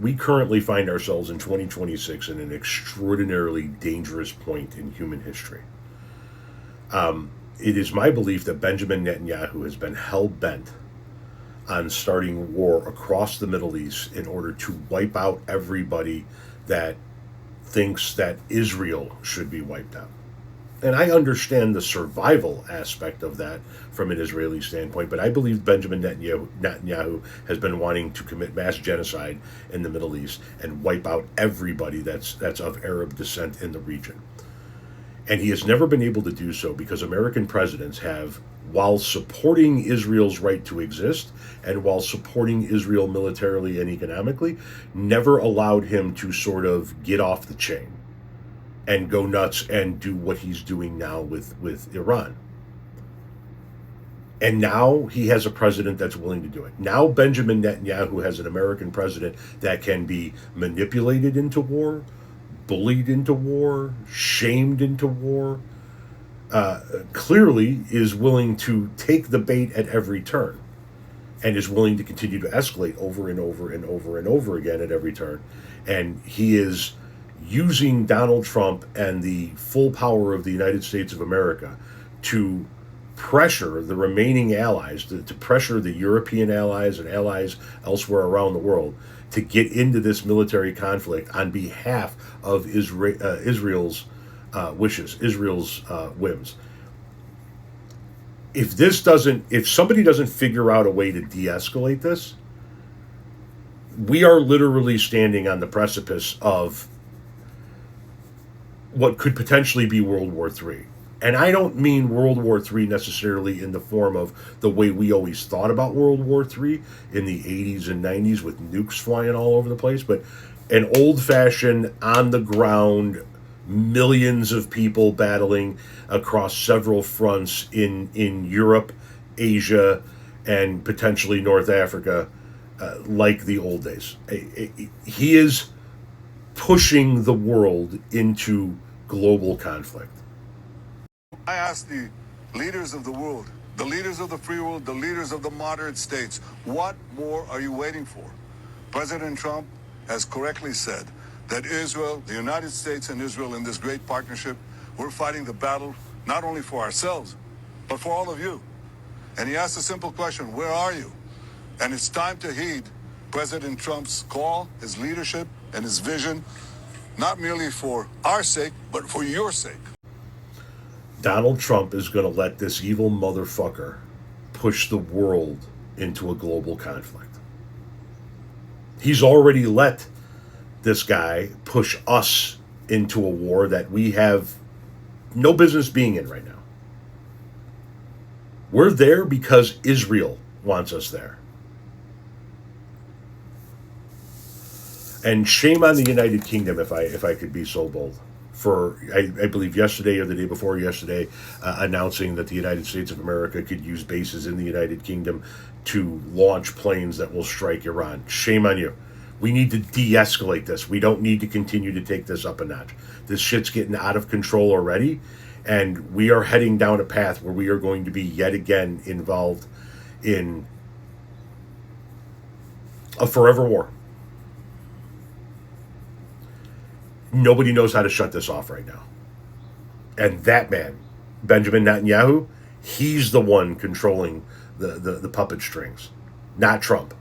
we currently find ourselves in 2026 in an extraordinarily dangerous point in human history. It is my belief that Benjamin Netanyahu has been hell bent on starting war across the Middle East in order to wipe out everybody that thinks that Israel should be wiped out. And I understand the survival aspect of that from an Israeli standpoint, but I believe Benjamin Netanyahu has been wanting to commit mass genocide in the Middle East and wipe out everybody that's of Arab descent in the region. And he has never been able to do so because American presidents have, while supporting Israel's right to exist and while supporting Israel militarily and economically, never allowed him to sort of get off the chain and go nuts and do what he's doing now with Iran. And now he has a president that's willing to do it. Now Benjamin Netanyahu has an American president that can be manipulated into war, bullied into war, shamed into war, clearly is willing to take the bait at every turn and is willing to continue to escalate over and over and over and over again at every turn. And he is using Donald Trump and the full power of the United States of America to pressure the remaining allies, to pressure the European allies and allies elsewhere around the world to get into this military conflict on behalf of Israel's wishes, Israel's whims. If somebody doesn't figure out a way to de-escalate this, we are literally standing on the precipice of what could potentially be World War III. And I don't mean World War III necessarily in the form of the way we always thought about World War III in the 80s and 90s with nukes flying all over the place, but an old-fashioned, on-the-ground, millions of people battling across several fronts in Europe, Asia, and potentially North Africa, like the old days. He is pushing the world into global conflict. I ask the leaders of the world, the leaders of the free world, the leaders of the moderate states, what more are you waiting for? President Trump has correctly said that Israel, the United States and Israel in this great partnership, we're fighting the battle not only for ourselves, but for all of you. And he asked a simple question, where are you? And it's time to heed President Trump's call, his leadership, and his vision, not merely for our sake, but for your sake. Donald Trump is going to let this evil motherfucker push the world into a global conflict. He's already let this guy push us into a war that we have no business being in right now. We're there because Israel wants us there. And shame on the United Kingdom, if I could be so bold, for I believe yesterday or the day before yesterday, announcing that the United States of America could use bases in the United Kingdom to launch planes that will strike Iran. Shame on you. We need to de-escalate this. We don't need to continue to take this up a notch. This shit's getting out of control already, and we are heading down a path where we are going to be yet again involved in a forever war. Nobody knows how to shut this off right now. And that man, Benjamin Netanyahu, he's the one controlling the puppet strings, not Trump.